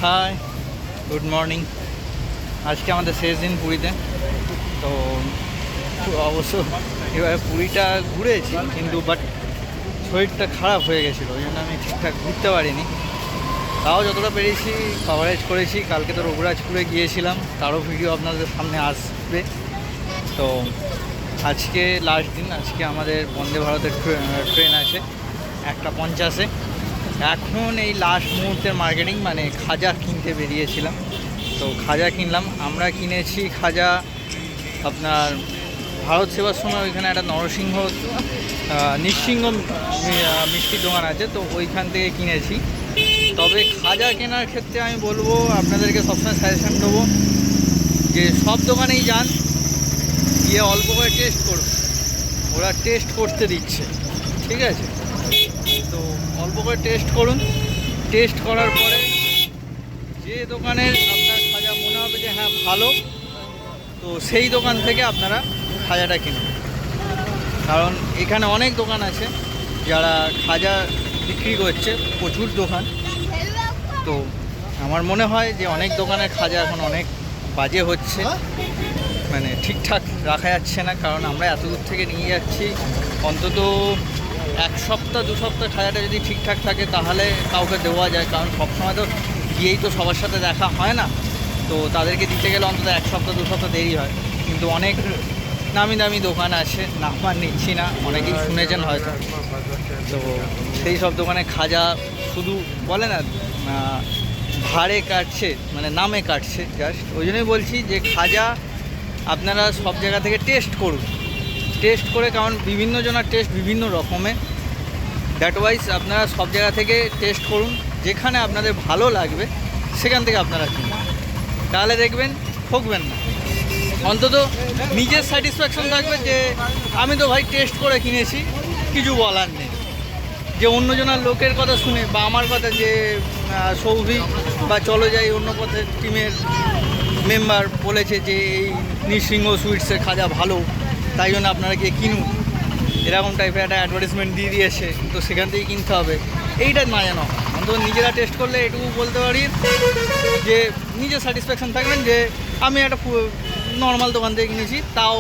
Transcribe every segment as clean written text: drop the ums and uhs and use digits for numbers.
High, good morning. আজকে আমাদের শেষ দিন পুরীতে। তো অবশ্য এবার পুরীটা ঘুরেছি, কিন্তু বাট শরীরটা খারাপ হয়ে গেছিলো, ওই জন্য আমি ঠিকঠাক ঘুরতে পারিনি। তাও যতটা পেরেছি কভারেজ করেছি। কালকে তো রঘুরাজপুরে গিয়েছিলাম, তারও ভিডিও আপনাদের সামনে আসবে। তো আজকে লাস্ট দিন, আজকে আমাদের বন্দে ভারতের ট্রেন আছে 1:50-এ। এখন এই লাস্ট মুহূর্তের মার্কেটিং, মানে খাজা কিনতে বেরিয়েছিলাম। তো খাজা কিনলাম। আমরা কিনেছি খাজা আপনার ভারত সেবার সময় ওইখানে একটা নৃসিংহ মিষ্টির দোকান আছে, তো ওইখান থেকে কিনেছি। তবে খাজা কেনার ক্ষেত্রে আমি বলবো, আপনাদেরকে সবসময় সাজেশান দেবো যে সব দোকানেই যান, গিয়ে অল্প করে টেস্ট করুন। ওরা টেস্ট করতে দিচ্ছে, ঠিক আছে? তো অল্প করে টেস্ট করুন। টেস্ট করার পরে যে দোকানের আপনার খাজা মনে হবে যে হ্যাঁ ভালো, তো সেই দোকান থেকে আপনারা খাজাটা কিনুন। কারণ এখানে অনেক দোকান আছে যারা খাজা বিক্রি করছে, প্রচুর দোকান। তো আমার মনে হয় যে অনেক দোকানের খাজা এখন অনেক বাজে হচ্ছে, মানে ঠিকঠাক রাখা যাচ্ছে না। কারণ আমরা এত দূর থেকে নিয়ে যাচ্ছি, অন্তত 1 সপ্তাহ 2 সপ্তাহ খাজাটা যদি ঠিকঠাক থাকে তাহলে কাউকে দেওয়া যায়। কারণ সবসময় তো গিয়েই তো সবার সাথে দেখা হয় না, তো তাদেরকে দিতে গেলে অন্তত 1 সপ্তাহ 2 সপ্তাহ দেরি হয়। কিন্তু অনেক নামি দামি দোকান আছে, নাম আর নিচ্ছি না, অনেকেই শুনেছেন হয়তো। তো সেই সব দোকানে খাজা শুধু বলে না ভাড়ে কাটছে, মানে নামে কাটছে জাস্ট। ওই জন্যই বলছি যে খাজা আপনারা সব জায়গা থেকে টেস্ট করুন। টেস্ট করে, কারণ বিভিন্ন জনের টেস্ট বিভিন্ন রকমের, দ্যাট ওয়াইজ আপনারা সব জায়গা থেকে টেস্ট করুন। যেখানে আপনাদের ভালো লাগবে সেখান থেকে আপনারা কিনুন, তাহলে দেখবেন ঠকবেন না। অন্তত নিজের স্যাটিসফ্যাকশন থাকবে যে আমি তো ভাই টেস্ট করে কিনেছি, কিছু বলার নেই। যে অন্যজনের লোকের কথা শুনে বা আমার কথা যে সৌভিক বা চলো যাই অন্য পথের টিমের মেম্বার বলেছে যে এই নৃসিংহ সুইটসের খাজা ভালো, তাই জন্য আপনারা গিয়ে কিনুন, এরকম টাইপের একটা অ্যাডভার্টাইজমেন্ট দিয়ে দিয়েছে, তো সেখান থেকেই কিনতে হবে, এইটা না জানো। অন্তত নিজেরা টেস্ট করলে এটুকু বলতে পারি যে নিজের স্যাটিসফ্যাকশন থাকবেন যে আমি একটা নর্মাল দোকান থেকে কিনেছি, তাও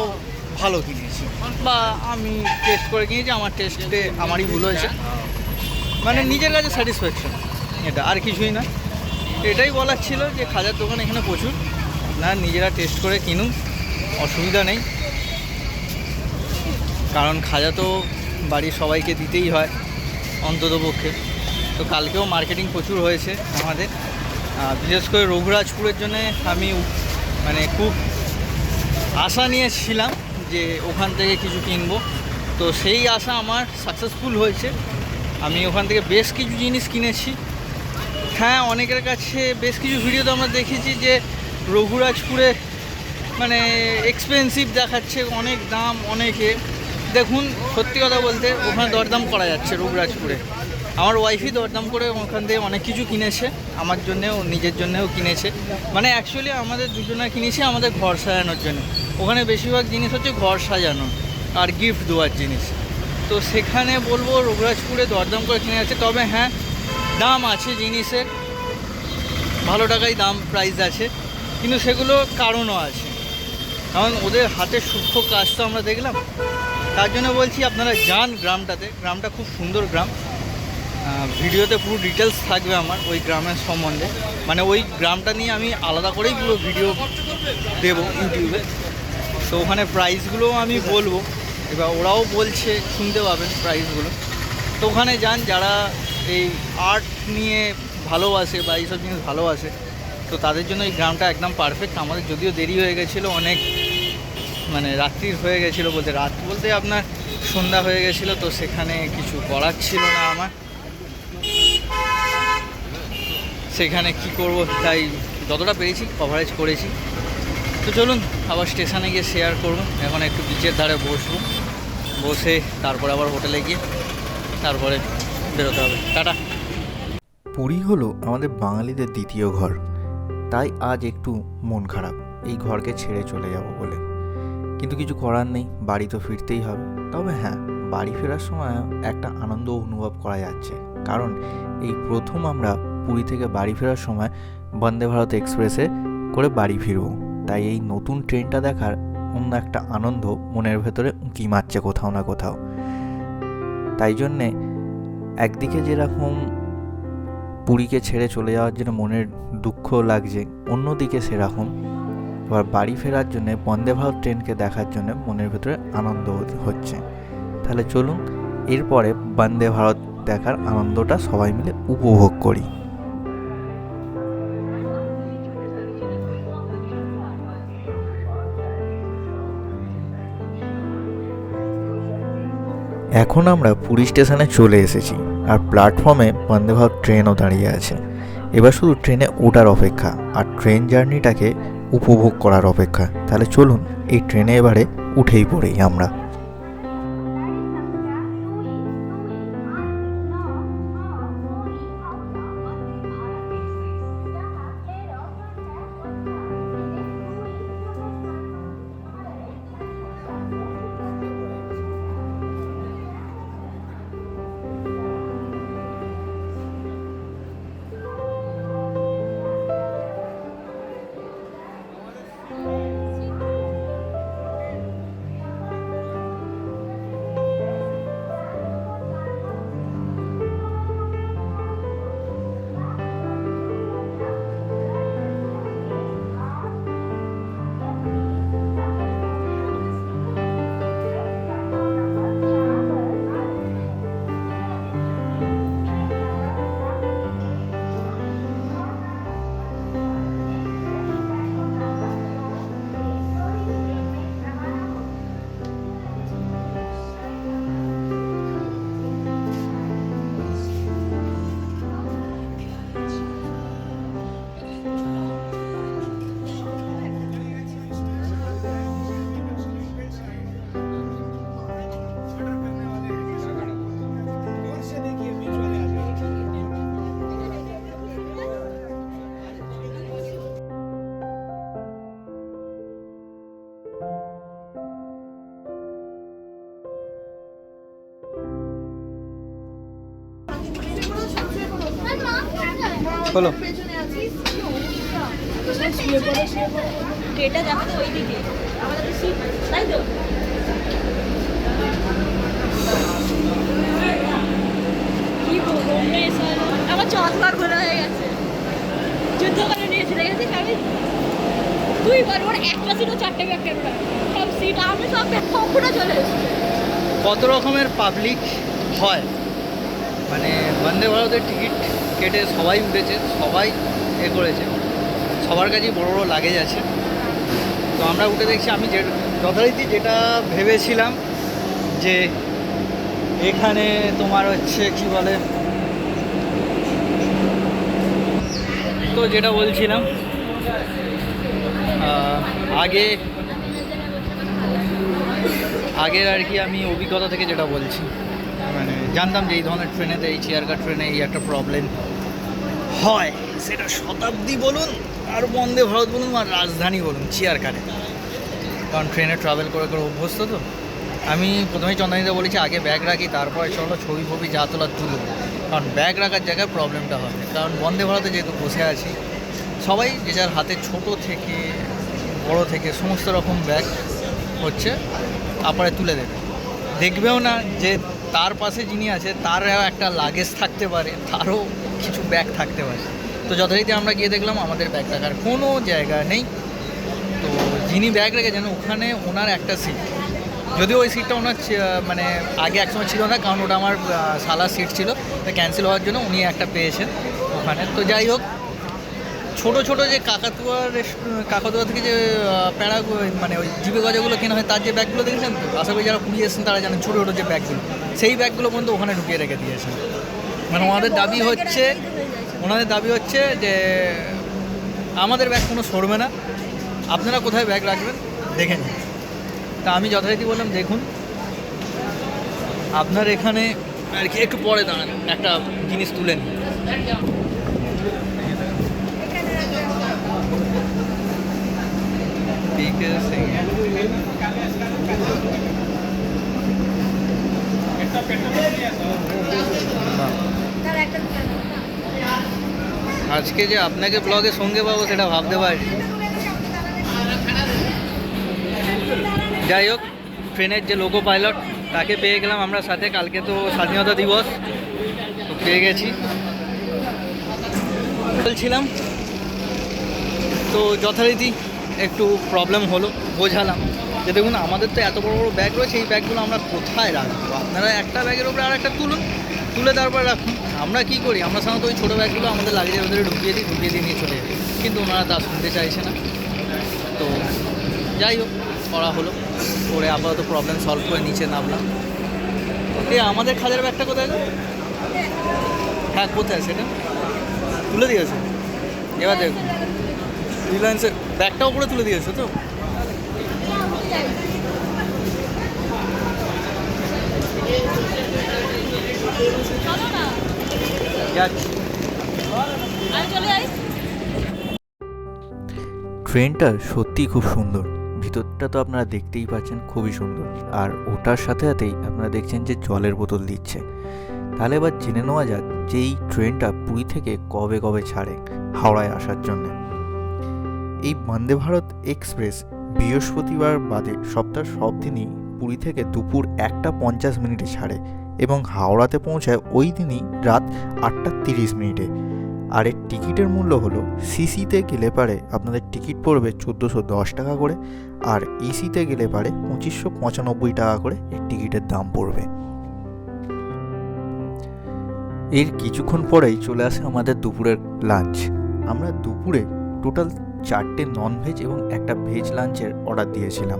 ভালো কিনেছি, বা আমি টেস্ট করে কিনেছি, আমার টেস্টে আমারই ভুল হয়েছে, মানে নিজের কাছে স্যাটিসফ্যাকশন, এটা আর কিছুই না। এটাই বলার ছিল যে খাজার দোকান এখানে প্রচুর, না নিজেরা টেস্ট করে কিনুন, অসুবিধা নেই। কারণ খাজা তো বাড়ির সবাইকে দিতেই হয় অন্তত পক্ষে। তো কালকেও মার্কেটিং প্রচুর হয়েছে আমাদের, বিশেষ করে রঘুরাজপুরের জন্য আমি মানে খুব আশা নিয়েছিলাম যে ওখান থেকে কিছু কিনবো। তো সেই আশা আমার সাকসেসফুল হয়েছে। আমি ওখান থেকে বেশ কিছু জিনিস কিনেছি। হ্যাঁ, অনেকের কাছে বেশ কিছু ভিডিওতে আমরা দেখেছি যে রঘুরাজপুরে মানে এক্সপেন্সিভ দেখাচ্ছে, অনেক দাম অনেকে। দেখুন, সত্যি কথা বলতে ওখানে দরদাম করা যাচ্ছে রঘুরাজপুরে। আমার ওয়াইফই দরদাম করে ওখান থেকে অনেক কিছু কিনেছে, আমার জন্যেও নিজের জন্যেও কিনেছে। মানে অ্যাকচুয়ালি আমাদের দুজনে কিনেছি আমাদের ঘর সাজানোর জন্য। ওখানে বেশিরভাগ জিনিস হচ্ছে ঘর সাজানো আর গিফট দেওয়ার জিনিস। তো সেখানে বলবো রঘুরাজপুরে দরদাম করে কিনে যাচ্ছে। তবে হ্যাঁ, দাম আছে জিনিসের, ভালো টাকায় দাম প্রাইস আছে, কিন্তু সেগুলো কারণও আছে। কারণ ওদের হাতের সূক্ষ্ম কাজ তো আমরা দেখলাম। তার জন্য বলছি আপনারা যান গ্রামটাতে, গ্রামটা খুব সুন্দর গ্রাম। ভিডিওতে পুরো ডিটেলস থাকবে আমার ওই গ্রামের সম্বন্ধে, মানে ওই গ্রামটা নিয়ে আমি আলাদা করেই পুরো ভিডিও দেবো ইউটিউবে। তো ওখানে প্রাইসগুলোও আমি বলবো, এবার ওরাও বলছে, শুনতে পাবেন প্রাইসগুলো। তো ওখানে যান যারা এই আর্ট নিয়ে ভালোবাসে বা এইসব জিনিস ভালোবাসে, তো তাদের জন্য এই গ্রামটা একদম পারফেক্ট। আমাদের যদিও দেরি হয়ে গেছিলো অনেক, মানে রাত্রির হয়ে গেছিলো, রাত বলতে আপনার সন্ধ্যা হয়ে গেছিলো, তো সেখানে কিছু করার ছিল না আমার, সেখানে কি করব, তাই যতটা পেরেছি কভারেজ করেছি। তো চলুন আবার স্টেশনে গিয়ে শেয়ার করব। এখন একটু বিচের ধারে বসবো, বসে তারপরে আবার হোটেলে গিয়ে তারপরে বেরোতে হবে। টাটা। পুরী হলো আমাদের বাঙালিদের দ্বিতীয় ঘর, তাই আজ একটু মন খারাপ এই ঘরকে ছেড়ে চলে যাব বলে। কিন্তু কিছু করার নেই, বাড়ি তো ফিরতেই হবে। তবে হ্যাঁ, বাড়ি ফেরার সময় একটা আনন্দ অনুভব করা যাচ্ছে, কারণ এই প্রথম আমরা পুরী থেকে বাড়ি ফেরার সময় বন্দে ভারত এক্সপ্রেসে করে বাড়ি ফিরবো। তাই এই নতুন ট্রেনটা দেখার অন্য একটা আনন্দ মনের ভেতরে উঁকি মারছে কোথাও না কোথাও। তাই জন্যে একদিকে যেরকম পুরীকে ছেড়ে চলে যাওয়ার জন্য মনের দুঃখ লাগছে, অন্যদিকে সেরকম এবার বাড়ি ফেরার জন্য বন্দে ভারত ট্রেনকে দেখার জন্য মনের ভেতরে আনন্দ হচ্ছে। তাহলে চলুন এরপরে বন্দে ভারত দেখার আনন্দটা সবাই মিলে উপভোগ করি। এখন আমরা পুরী স্টেশনে চলে এসেছি, আর প্ল্যাটফর্মে বন্দে ভারত ট্রেনও দাঁড়িয়ে আছে। এবার শুধু ট্রেনে ওঠার অপেক্ষা আর ট্রেন জার্নিটাকে উপভোগ করার অপেক্ষা। তাহলে চলুন এই ট্রেনে এবারে উঠেই পড়েই আমরা। হলো এটা দেখো তো ওইদিকে আমাদের তো সিট তাই তো কি বলবো আমার চশমার ঘোরা হয়ে গেছে যুদ্ধ করে নিয়েছি দেখেছি আমি 2 বার ওর একটা সিটও 4টে ব্যাগ কেন সব সিট আমি সব সম্পূর্ণ চলে এসেছি। কত রকমের পাবলিক হয়, মানে বন্দে ভারতের টিকিট কেটে সবাই উঠেছে, সবাই করেছে, সবার কাছেই বড় বড় লাগেজ আছে। তো আমরা উঠে দেখছি, আমি যথারীতি যেটা ভেবেছিলাম যে এখানে তোমার হচ্ছে কি বলে, তো যেটা বলছিলাম আগের আর কি আমি অভিজ্ঞতা থেকে যেটা বলছি, মানে জানতাম যে এই ধরনের ট্রেনেতে, এই চেয়ার কার ট্রেনে এই একটা প্রবলেম হয়, সেটা শতাব্দী বলুন আর বন্দে ভারত বলুন আর রাজধানী বলুন, চেয়ার কারে, কারণ ট্রেনে ট্রাভেল করে করে অভ্যস্ত। তো আমি প্রথমেই চন্দ্রানীতে বলেছি আগে ব্যাগ রাখি, তারপরে চলো ছবি ফবি যা তোলার তুলো, কারণ ব্যাগ রাখার জায়গায় প্রবলেমটা হবে। কারণ বন্দে ভারতে যেহেতু বসে আছি, সবাই যে যার হাতে ছোট থেকে বড় থেকে সমস্ত রকম ব্যাগ হচ্ছে তারপরে তুলে দেবে, দেখবেও না যে তার পাশে যিনি আছে তারও একটা লাগেজ থাকতে পারে, তারও কিছু ব্যাগ থাকতে পারে। তো যথারীতি আমরা গিয়ে দেখলাম আমাদের ব্যাগ রাখার কোনো জায়গা নেই। তো যিনি ব্যাগ রেখেছেন ওখানে ওনার একটা সিট, যদিও ওই সিটটা ওনার মানে আগে একসময় ছিল না, কারণ ওটা আমার শালার সিট ছিল, তো ক্যান্সেল হওয়ার জন্য উনি একটা পেয়েছেন ওখানে। তো যাই হোক, ছোটো ছোটো যে কাকাতুয়া থেকে যে প্যাড়া মানে ওই জিবে গজাগুলো কেনা হয়, তার যে ব্যাগগুলো দেখেছেন, তো আশা করি যারা পুরী এসেছেন তারা জানেন, ছোটো ছোটো যে ব্যাগগুলো, সেই ব্যাগগুলো পর্যন্ত ওখানে ঢুকিয়ে রেখে দিয়েছেন। মানে ওনাদের দাবি হচ্ছে যে আমাদের ব্যাগ কোনো সরবে না, আপনারা কোথায় ব্যাগ রাখবেন দেখে নিন। তা আমি যথারীতি বললাম, দেখুন আপনার এখানে আর কি একটু পরে দাঁড়ান, একটা জিনিস তুলে নিন। ঠিক আছে, আজকে যে আপনাকে ব্লগে সঙ্গে পাবো সেটা ভাবতে পারি। যাই হোক, ট্রেনের যে লোকো পাইলট তাকে পেয়ে গেলাম আমরা সাথে। কালকে তো স্বাধীনতা দিবস, তো পেয়ে গেছি। বলছিলাম তো যথারীতি একটু প্রবলেম হলো, বোঝালাম যে দেখুন আমাদের তো এত বড় বড় ব্যাগ রয়েছে, এই ব্যাগগুলো আমরা কোথায় রাখবো? আপনারা একটা ব্যাগের উপরে আর একটা তুলে তারপর রাখুন। আমরা কি করি, আমরা সাধারণত ওই ছোটো ব্যাগগুলো আমাদের লাগেজের ভেতরে ঢুকিয়ে দিই নিয়ে চলে যাই, কিন্তু ওনারা তা শুনতে চাইছে না। তো যাই হোক, করা হলো, করে আপাতত প্রবলেম সলভ করে নিচে নামলাম। আমাদের খাদের ব্যাগটা কোথায় গো? হ্যাঁ, কোথায় সেটা তুলে দিয়েছে। এবার দেখুন রিলায়েন্সের ব্যাগটা উপরে তুলে দিয়েছে তো। ট্রেনটা সত্যিই খুব সুন্দর, ভিতরটা তো আপনারা দেখতেই পাচ্ছেন, খুবই সুন্দর। আর ওটার সাথে সাথেই আপনারা দেখছেন যে জলের বোতল দিচ্ছে। তাহলে এবার জেনে নেওয়া যাক যে এই ট্রেনটা পুরী থেকে কবে কবে ছাড়ে হাওড়ায় আসার জন্য। এই বন্দে ভারত এক্সপ্রেস বৃহস্পতিবার বাদে সপ্তাহের সব দিনই পুরী থেকে দুপুর 1:50 ছাড়ে এবং হাওড়াতে পৌঁছায় ওই দিনই রাত 8:30। আর এর টিকিটের মূল্য হলো সিসিতে গেলে পারে আপনাদের টিকিট পড়বে 1410 টাকা করে, আর এসিতে গেলে পারে 2595 টাকা করে এর টিকিটের দাম পড়বে। এর কিছুক্ষণ পরেই চলে আসে আমাদের দুপুরের লাঞ্চ। আমরা দুপুরে টোটাল 4টে ননভেজ এবং একটা ভেজ লাঞ্চের অর্ডার দিয়েছিলাম।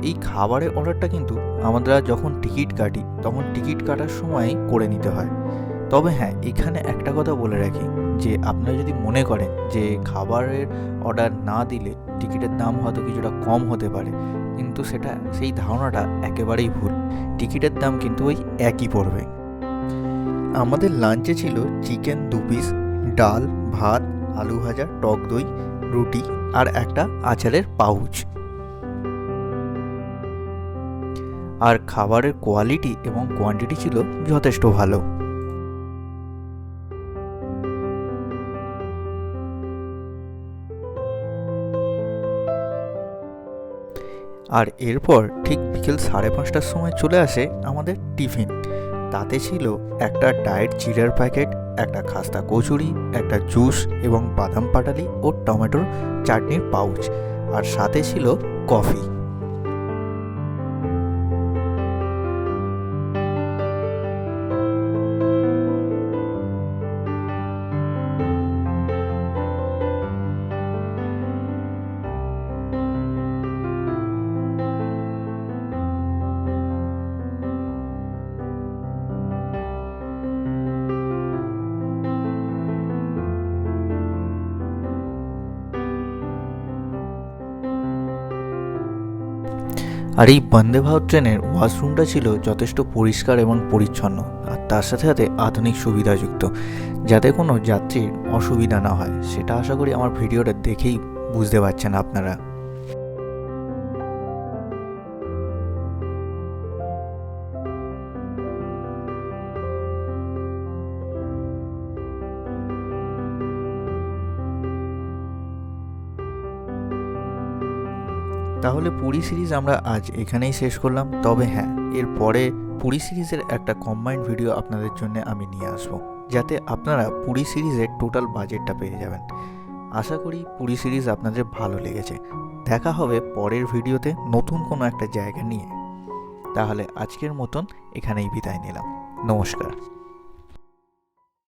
এই খাবারের অর্ডারটা কিন্তু আমরা যখন টিকিট কাটি তখন টিকিট কাটার সময় করে নিতে হয়। তবে হ্যাঁ, এখানে একটা কথা বলে রাখি যে আপনারা যদি মনে করেন যে খাবারের অর্ডার না দিলে টিকিটের দাম হয়তো কিছুটা কম হতে পারে, কিন্তু সেই ধারণাটা একেবারেই ভুল। টিকিটের দাম কিন্তু ওই একই পড়বে। আমাদের লাঞ্চে ছিল চিকেন 2 পিস, ডাল, ভাত, আলু ভাজা, টক দই, রুটি আর একটা আচারের পাউচ। আর খাবারের কোয়ালিটি এবং কোয়ান্টিটি ছিল যথেষ্ট ভালো। আর এরপর ঠিক বিকেল 5:30টার সময় চলে আসে আমাদের টিফিন। তাতে ছিল একটা ডায়েট চিড়ার প্যাকেট, একটা খাস্তা কচুরি, একটা জুস এবং বাদাম পাটালি ও টমেটোর চাটনির পাউচ, আর সাথে ছিল কফি। আর এই বন্দে ভারত ট্রেনের ওয়াশরুমটা ছিল যথেষ্ট পরিষ্কার এবং পরিচ্ছন্ন, আর তার সাথে সাথে আধুনিক সুবিধাযুক্ত, যাতে কোনো যাত্রীর অসুবিধা না হয়। সেটা আশা করি আমার ভিডিওটা দেখেই বুঝতে পারছেন আপনারা। তাহলে পুরী সিরিজ আমরা আজ এখানেই শেষ করলাম। তবে হ্যাঁ, এরপরে পুরী সিরিজের একটা কম্বাইন্ড ভিডিও আপনাদের জন্য আমি নিয়ে আসবো, যাতে আপনারা পুরী সিরিজের টোটাল বাজেটটা পেয়ে যাবেন। আশা করি পুরী সিরিজ আপনাদের ভালো লেগেছে। দেখা হবে পরের ভিডিওতে নতুন কোনো একটা জায়গা নিয়ে। তাহলে আজকের মতন এখানেই বিদায় নিলাম। নমস্কার।